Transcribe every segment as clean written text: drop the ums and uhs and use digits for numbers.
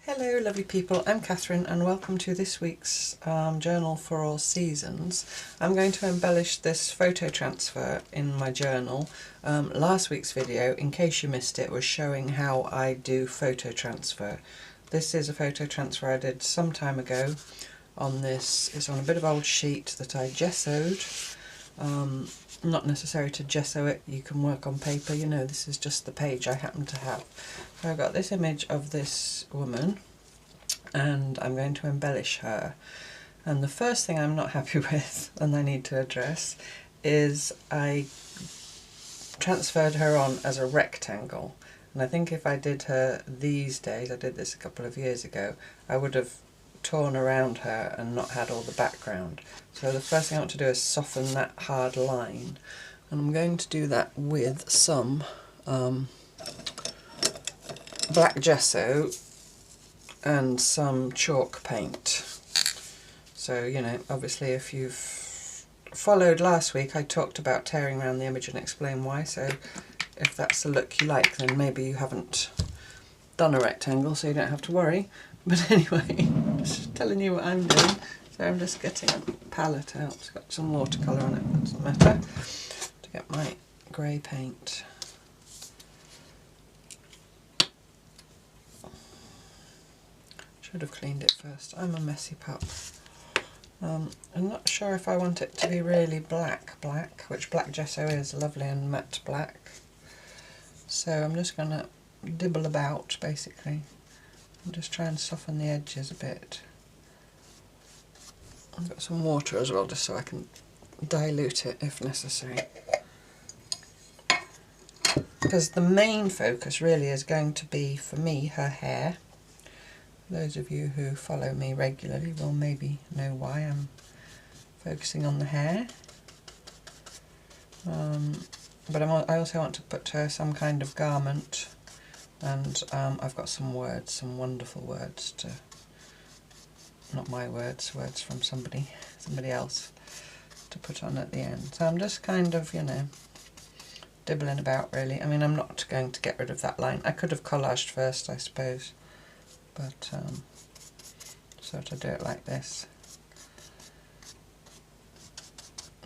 Hello lovely people, I'm Catherine and welcome to this week's journal for all seasons. I'm going to embellish this photo transfer in my journal. Last week's video, in case you missed it, was showing how I do photo transfer. This is a photo transfer I did some time ago on this. It's on a bit of old sheet that I gessoed. Not necessary to gesso it, you can work on paper, you know, this is just the page I happen to have. So I've got this image of this woman and I'm going to embellish her. And the first thing I'm not happy with and I need to address is I transferred her on as a rectangle. And I think if I did her these days, I did this a couple of years ago, I would have torn around her and not had all the background. So the first thing I want to do is soften that hard line, and I'm going to do that with some black gesso and some chalk paint. So, you know, obviously if you've followed last week I talked about tearing around the image and explain why, so if that's the look you like then maybe you haven't done a rectangle, so you don't have to worry. But anyway, just telling you what I'm doing. So I'm just getting a palette out. It's got some watercolour on it, doesn't matter. To get my grey paint. Should have cleaned it first. I'm a messy pup. I'm not sure if I want it to be really black, which black gesso is, lovely and matte black. So I'm just going to dibble about basically. And just try and soften the edges a bit. I've got some water as well, just so I can dilute it if necessary. Because the main focus really is going to be, for me, her hair. Those of you who follow me regularly will maybe know why I'm focusing on the hair. But I also want to put her some kind of garment. And I've got some words, some wonderful words to, not my words, words from somebody else to put on at the end. So I'm just kind of, you know, dibbling about really. I mean, I'm not going to get rid of that line. I could have collaged first, I suppose, but sort of do it like this.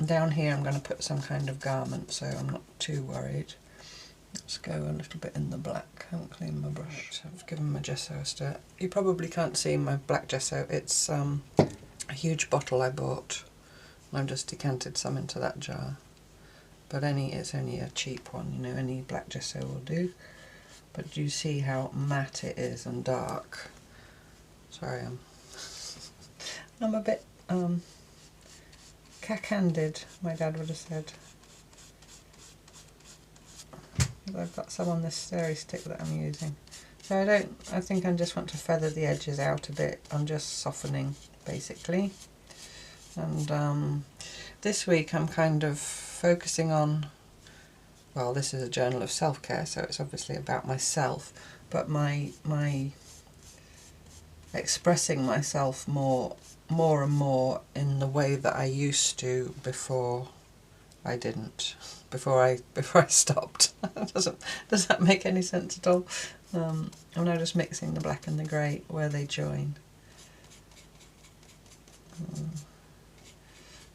Down here I'm going to put some kind of garment, so I'm not too worried. Let's go a little bit in the black. I haven't cleaned my brush. I've given my gesso a stir. You probably can't see my black gesso. It's a huge bottle I bought. I've just decanted some into that jar. But it's only a cheap one, you know, any black gesso will do. But you see how matte it is and dark. Sorry, I'm a bit cack-handed, my dad would have said. I've got some on this stirry stick that I'm using. So I think I just want to feather the edges out a bit. I'm just softening basically. And this week I'm kind of focusing on, well, this is a journal of self-care, so it's obviously about myself, but my expressing myself more and more in the way that I used to before I didn't. Before I stopped. Does that make any sense at all? I'm now just mixing the black and the grey where they join.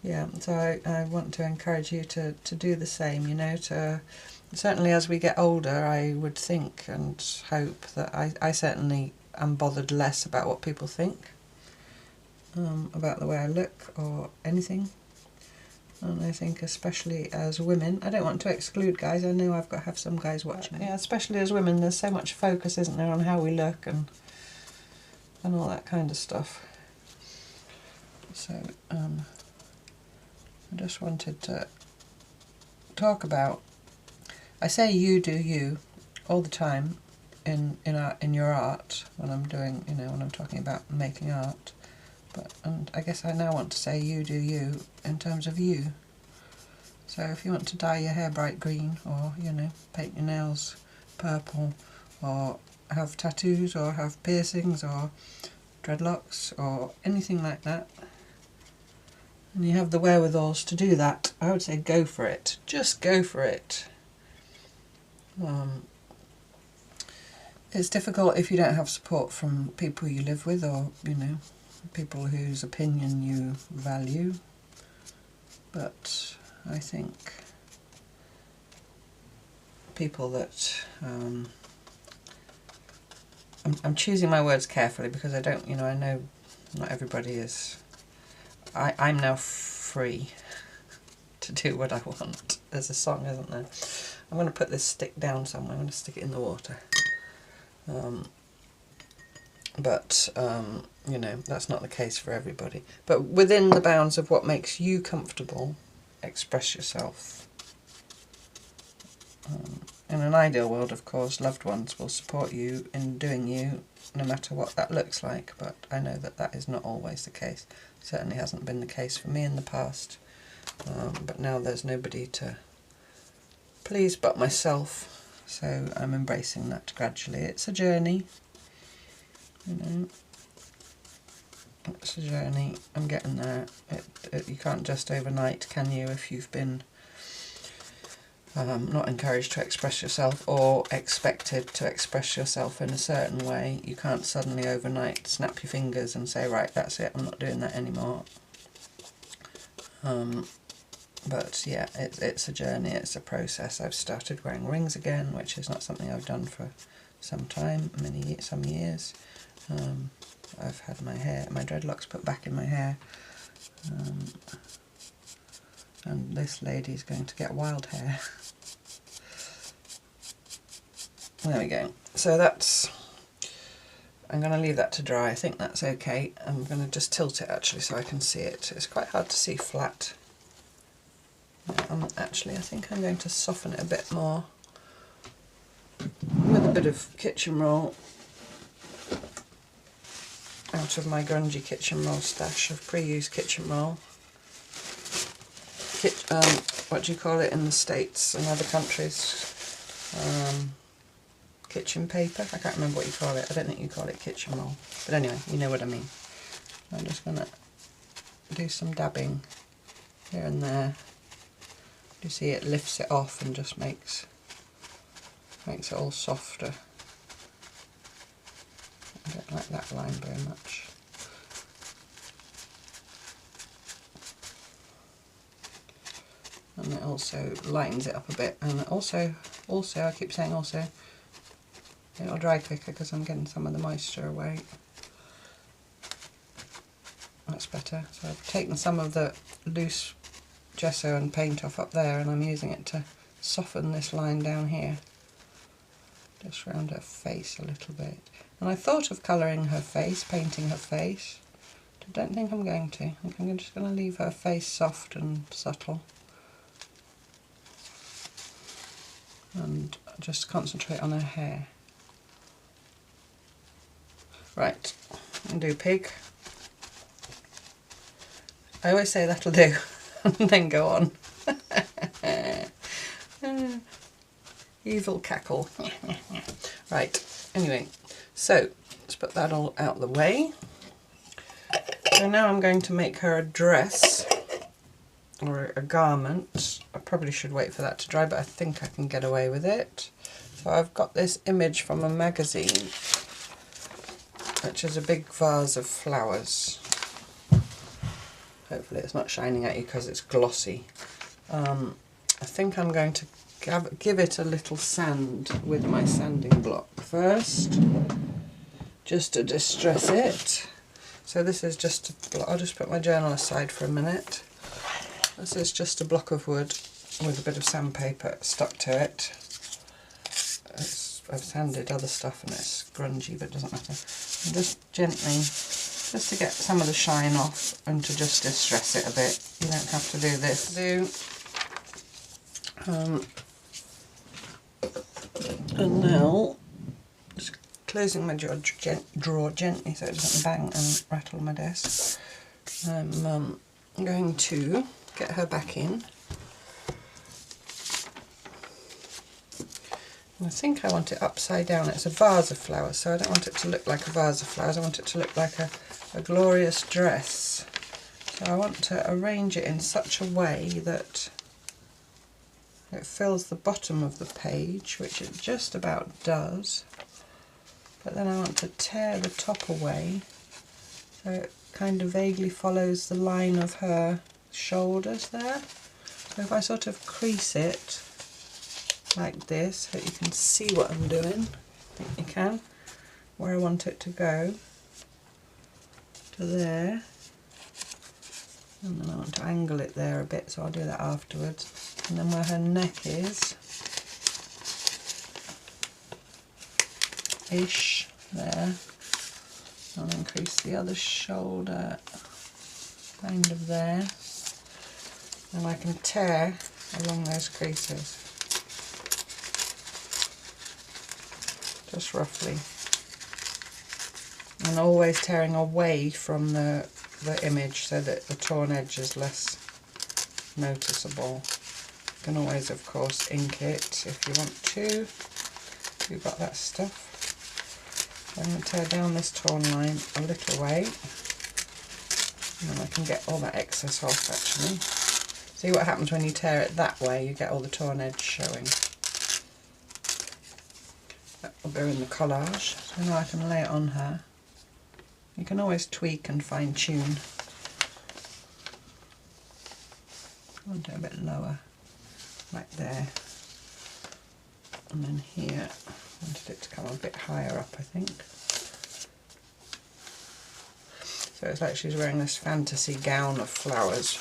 Yeah, so I want to encourage you to do the same, you know, certainly as we get older I would think and hope that I certainly am bothered less about what people think, about the way I look or anything. And I think especially as women, I don't want to exclude guys, I know I've got to have some guys watching. Yeah, especially as women, there's so much focus, isn't there, on how we look and all that kind of stuff. So I just wanted to talk about, I say you do you all the time in your art when I'm doing, you know, when I'm talking about making art. And I guess I now want to say you do you in terms of you. So if you want to dye your hair bright green, or, you know, paint your nails purple, or have tattoos, or have piercings, or dreadlocks, or anything like that, and you have the wherewithals to do that, I would say go for it. Just go for it. It's difficult if you don't have support from people you live with, or, you know, people whose opinion you value. But I think people that I'm choosing my words carefully, because I don't, you know, I know not everybody is. I'm now free to do what I want. There's a song, isn't there? I'm going to put this stick down somewhere. I'm going to stick it in the water. You know, that's not the case for everybody. But within the bounds of what makes you comfortable, express yourself. In an ideal world, of course, loved ones will support you in doing you, no matter what that looks like. But I know that that is not always the case. Certainly hasn't been the case for me in the past. But now there's nobody to please but myself. So I'm embracing that gradually. It's a journey. You know, it's a journey. I'm getting there. You can't just overnight, can you, if you've been not encouraged to express yourself or expected to express yourself in a certain way. You can't suddenly overnight snap your fingers and say, right, that's it, I'm not doing that anymore. But yeah, it's a journey, it's a process. I've started wearing rings again, which is not something I've done for some time, some years. I've had my dreadlocks put back in my hair, and this lady's going to get wild hair. There we go. So I'm going to leave that to dry. I think that's okay. I'm going to just tilt it actually so I can see it. It's quite hard to see flat. Actually, I think I'm going to soften it a bit more with a bit of kitchen roll out of my grungy kitchen roll stash of pre-used kitchen roll. What do you call it in the States and other countries? Kitchen paper? I can't remember what you call it. I don't think you call it kitchen roll. But anyway, you know what I mean. I'm just going to do some dabbing here and there. You see it lifts it off and just makes it all softer. I don't like that line very much. And it also lightens it up a bit, and also I keep saying also, it'll dry quicker because I'm getting some of the moisture away. That's better. So I've taken some of the loose gesso and paint off up there, and I'm using it to soften this line down here, just around her face a little bit. And I thought of colouring her face, painting her face. I don't think I'm going to. I think I'm just going to leave her face soft and subtle, and just concentrate on her hair. Right, and do pig. I always say that'll do, and then go on. Evil cackle. Right, anyway, so let's put that all out of the way. So now I'm going to make her a dress, or a garment. I probably should wait for that to dry, but I think I can get away with it. So I've got this image from a magazine, which is a big vase of flowers. Hopefully it's not shining at you because it's glossy. I think I'm going to give it a little sand with my sanding block first, just to distress it. So this is just I'll just put my journal aside for a minute. This is just a block of wood with a bit of sandpaper stuck to it. I've sanded other stuff and it's grungy, but it doesn't matter. And just gently, just to get some of the shine off and to just distress it a bit. You don't have to do this. And now, just closing my drawer gently so it doesn't bang and rattle my desk. I'm going to get her back in. And I think I want it upside down. It's a vase of flowers, so I don't want it to look like a vase of flowers. I want it to look like a glorious dress. So I want to arrange it in such a way that it fills the bottom of the page, which it just about does. but then I want to tear the top away so it kind of vaguely follows the line of her shoulders there. So if I sort of crease it like this, so you can see what I'm doing, I think you can, where I want it to go, to there, and then I want to angle it there a bit, so I'll do that afterwards. And then where her neck is, ish, there, I'll increase the other shoulder, kind of there, and I can tear along those creases, just roughly, and always tearing away from the image so that the torn edge is less noticeable. You can always, of course, ink it if you want to, if you've got that stuff. I'm going to tear down this torn line a little way, and then I can get all that excess off actually. See what happens when you tear it that way, you get all the torn edge showing. That will go in the collage, so now I can lay it on her. You can always tweak and fine tune. I want it a bit lower, like there. And then here, I wanted it to come a bit higher up, I think. So it's like she's wearing this fantasy gown of flowers.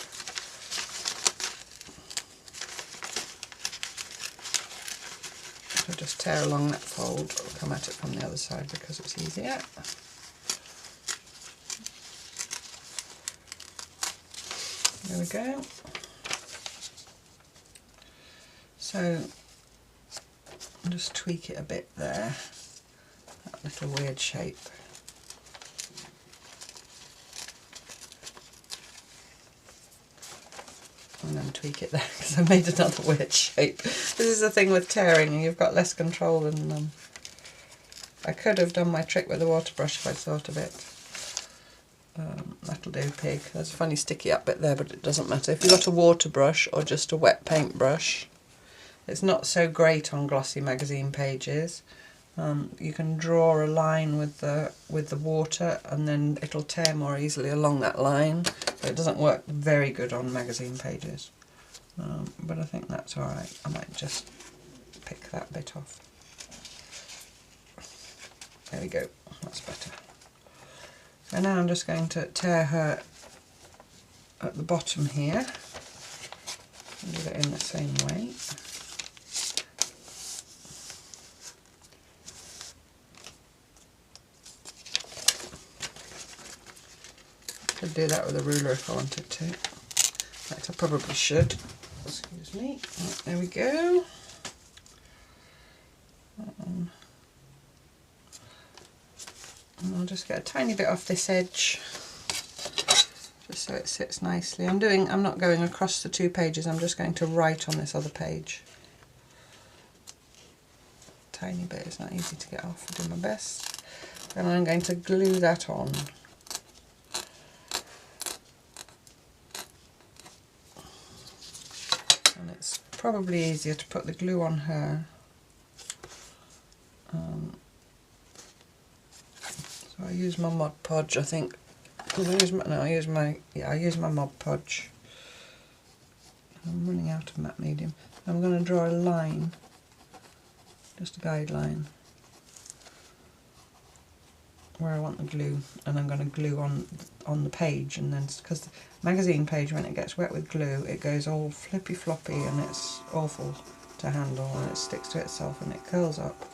So just tear along that fold, I'll come at it from the other side because it's easier. There we go. So I'll just tweak it a bit there, that little weird shape. And then tweak it there because I made another weird shape. This is the thing with tearing, you've got less control than I could have done my trick with the water brush if I'd thought of it. That'll do, pig. There's a funny sticky up bit there, but it doesn't matter. If you've got a water brush or just a wet paint brush, it's not so great on glossy magazine pages. You can draw a line with the water and then it'll tear more easily along that line, but it doesn't work very good on magazine pages. But I think that's alright. I might just pick that bit off. There we go, that's better. And now I'm just going to tear her at the bottom here and do it in the same way. Could do that with a ruler if I wanted to. In fact, I probably should. Excuse me. Right, there we go. And I'll just get a tiny bit off this edge, just so it sits nicely. I'm not going across the two pages. I'm just going to write on this other page. Tiny bit. It's not easy to get off. I do my best. And I'm going to glue that on. It's probably easier to put the glue on her. So I use my Mod Podge, I think. I use my Mod Podge. I'm running out of matte medium. I'm going to draw a line, just a guideline, where I want the glue, and I'm going to glue on the page, and then because the magazine page, when it gets wet with glue, it goes all flippy floppy and it's awful to handle, and it sticks to itself and it curls up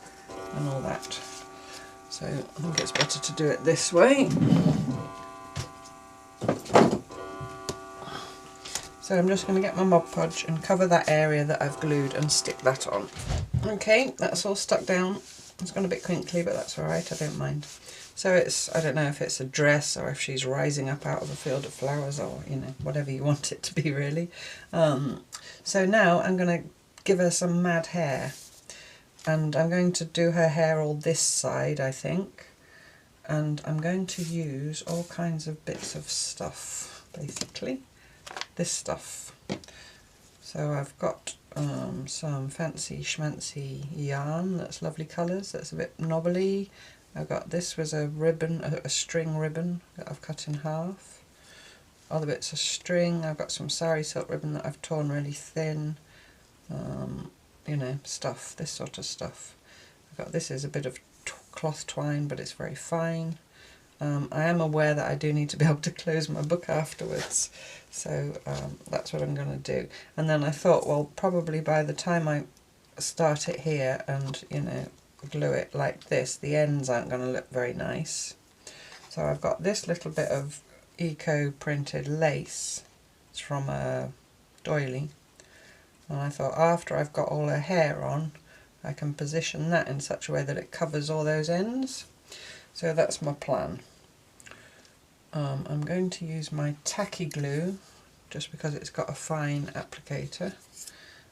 and all that. So I think it's better to do it this way. So I'm just going to get my Mod Podge and cover that area that I've glued and stick that on. Okay, that's all stuck down. It's gone a bit crinkly, but that's alright, I don't mind. So it's, I don't know if it's a dress or if she's rising up out of a field of flowers, or, you know, whatever you want it to be really. So now I'm going to give her some mad hair. And I'm going to do her hair all this side, I think. And I'm going to use all kinds of bits of stuff, basically. This stuff. So I've got some fancy schmancy yarn that's lovely colours, that's a bit knobbly. This was a ribbon, a string ribbon that I've cut in half. Other bits of string, I've got some sari silk ribbon that I've torn really thin. You know, stuff, this sort of stuff. This is a bit of cloth twine, but it's very fine. I am aware that I do need to be able to close my book afterwards, so that's what I'm going to do. And then I thought, well, probably by the time I start it here and, you know, glue it like this, the ends aren't going to look very nice. So I've got this little bit of eco printed lace. It's from a doily, and I thought after I've got all her hair on, I can position that in such a way that it covers all those ends. So that's my plan. I'm going to use my tacky glue just because it's got a fine applicator.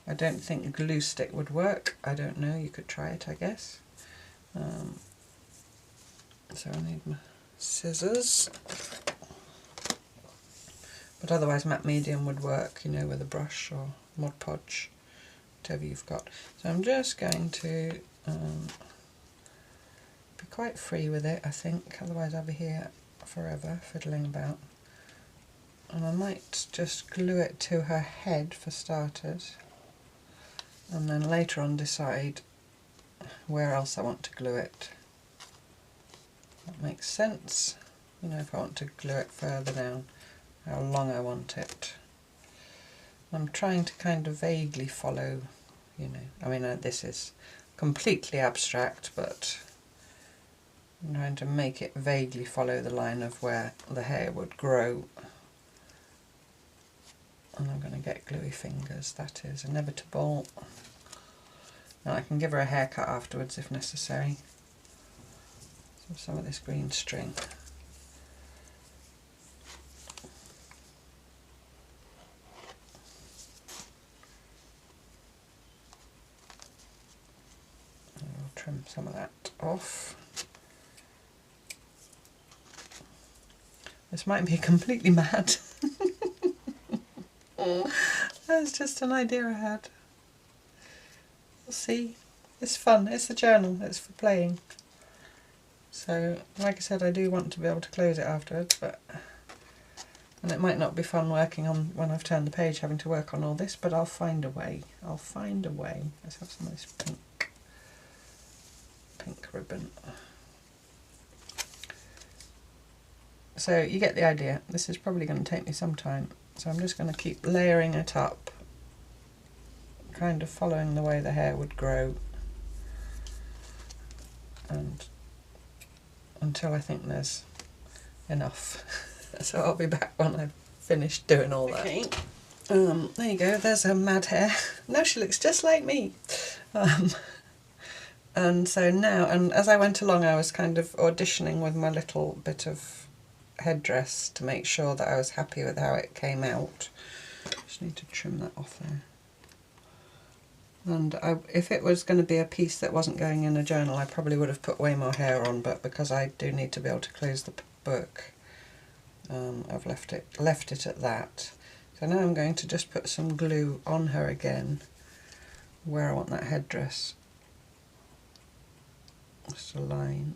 I don't think glue stick would work. I don't know, you could try it, I guess. So I need my scissors. But otherwise matte medium would work, you know, with a brush or Mod Podge, whatever you've got. So I'm just going to be quite free with it, I think, otherwise I'll be here forever fiddling about. And I might just glue it to her head for starters, and then later on decide where else I want to glue it. That makes sense. You know, if I want to glue it further down, how long I want it. I'm trying to kind of vaguely follow, you know, I mean this is completely abstract, but I'm trying to make it vaguely follow the line of where the hair would grow. And I'm going to get gluey fingers, that is inevitable. Now I can give her a haircut afterwards if necessary. So some of this green string. I'll trim some of that off. This might be completely mad. That's just an idea I had. We'll see. It's fun, it's a journal, it's for playing. So, like I said, I do want to be able to close it afterwards, and it might not be fun working on when I've turned the page, having to work on all this, but I'll find a way. I'll find a way. Let's have some of this pink ribbon. So you get the idea. This is probably going to take me some time, so I'm just going to keep layering it up, kind of following the way the hair would grow, and until I think there's enough. So I'll be back when I've finished doing all that. Okay. There you go, there's her mad hair. Now she looks just like me. And so now, and as I went along I was kind of auditioning with my little bit of headdress to make sure that I was happy with how it came out. Just need to trim that off there. And if it was going to be a piece that wasn't going in a journal, I probably would have put way more hair on, but because I do need to be able to close the book, I've left it at that. So now I'm going to just put some glue on her again, where I want that headdress. Just a line.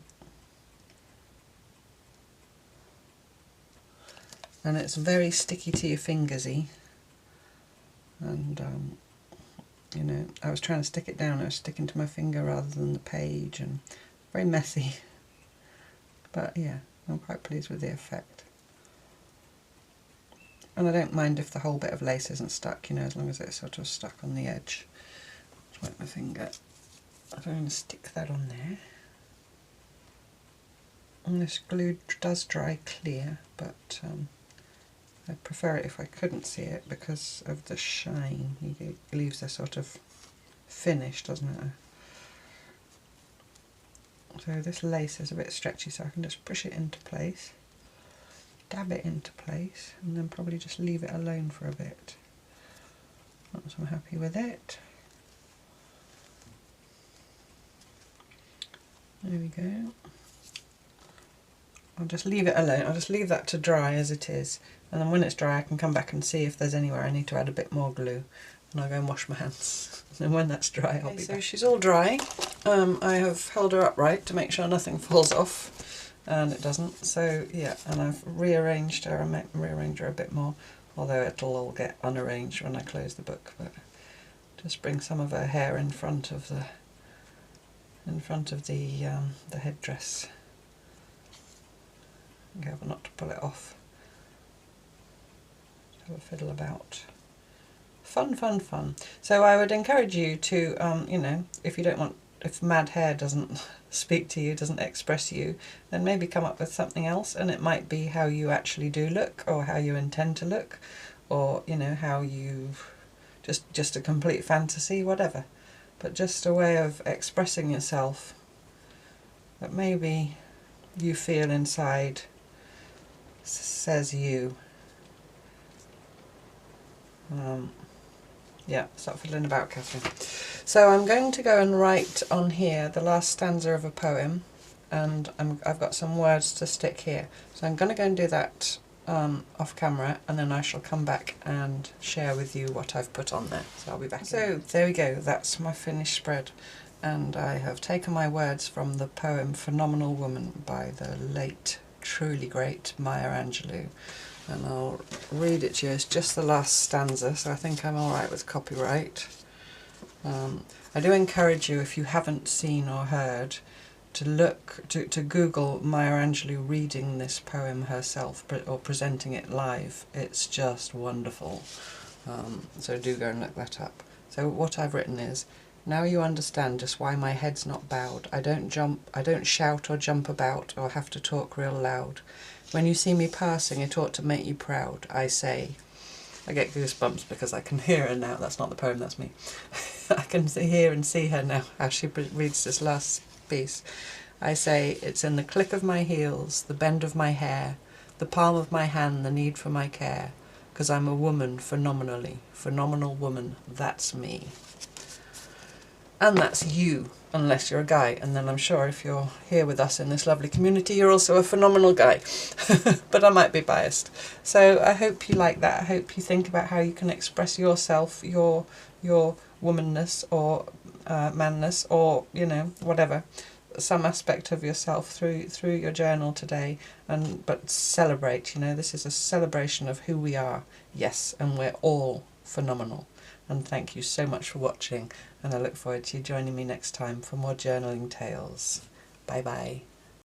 And it's very sticky to your fingersy, and you know, I was trying to stick it down, I was sticking to my finger rather than the page, and very messy, but yeah, I'm quite pleased with the effect. And I don't mind if the whole bit of lace isn't stuck, you know, as long as it's sort of stuck on the edge. Just wipe my finger. I'm going to stick that on there. And this glue does dry clear, but I'd prefer it if I couldn't see it because of the shine. It leaves a sort of finish, doesn't it? So this lace is a bit stretchy, so I can just push it into place, dab it into place, and then probably just leave it alone for a bit. Once I'm happy with it. There we go. I'll just leave it alone. I'll just leave that to dry as it is, and then when it's dry I can come back and see if there's anywhere I need to add a bit more glue, and I'll go and wash my hands. And when that's dry, I'll be back. So she's all dry. I have held her upright to make sure nothing falls off, and it doesn't. So yeah, and I've rearranged her. I might rearrange her a bit more, although it'll all get unarranged when I close the book. But just bring some of her hair in front of the headdress. Be careful not to pull it off. Just have a fiddle about. Fun, fun, fun. So I would encourage you to, you know, if mad hair doesn't speak to you, doesn't express you, then maybe come up with something else, and it might be how you actually do look, or how you intend to look, or, you know, how you, just a complete fantasy, whatever. But just a way of expressing yourself that maybe you feel inside says you. Yeah, stop fiddling about, Catherine. So I'm going to go and write on here the last stanza of a poem, and I've got some words to stick here. So I'm going to go and do that off camera, and then I shall come back and share with you what I've put on there. So I'll be back. So there we go, that's my finished spread, and I have taken my words from the poem Phenomenal Woman by the late, truly great Maya Angelou. And I'll read it to you. It's just the last stanza, so I think I'm alright with copyright. I do encourage you, if you haven't seen or heard, to Google Maya Angelou reading this poem herself, or presenting it live. It's just wonderful. So do go and look that up. So what I've written is, now you understand just why my head's not bowed. I don't shout or jump about or have to talk real loud. When you see me passing, it ought to make you proud, I say. I get goosebumps because I can hear her now. That's not the poem, that's me. I can hear and see her now as she reads this last piece. I say, it's in the click of my heels, the bend of my hair, the palm of my hand, the need for my care. 'Cause I'm a woman phenomenally, phenomenal woman, that's me. And that's you, unless you're a guy, and then I'm sure if you're here with us in this lovely community, you're also a phenomenal guy. But I might be biased. So I hope you like that. I hope you think about how you can express yourself, your womanness or manness, or, you know, whatever, some aspect of yourself through your journal today. But celebrate, you know, this is a celebration of who we are. Yes, and we're all phenomenal. And thank you so much for watching, and I look forward to you joining me next time for more journaling tales. Bye bye.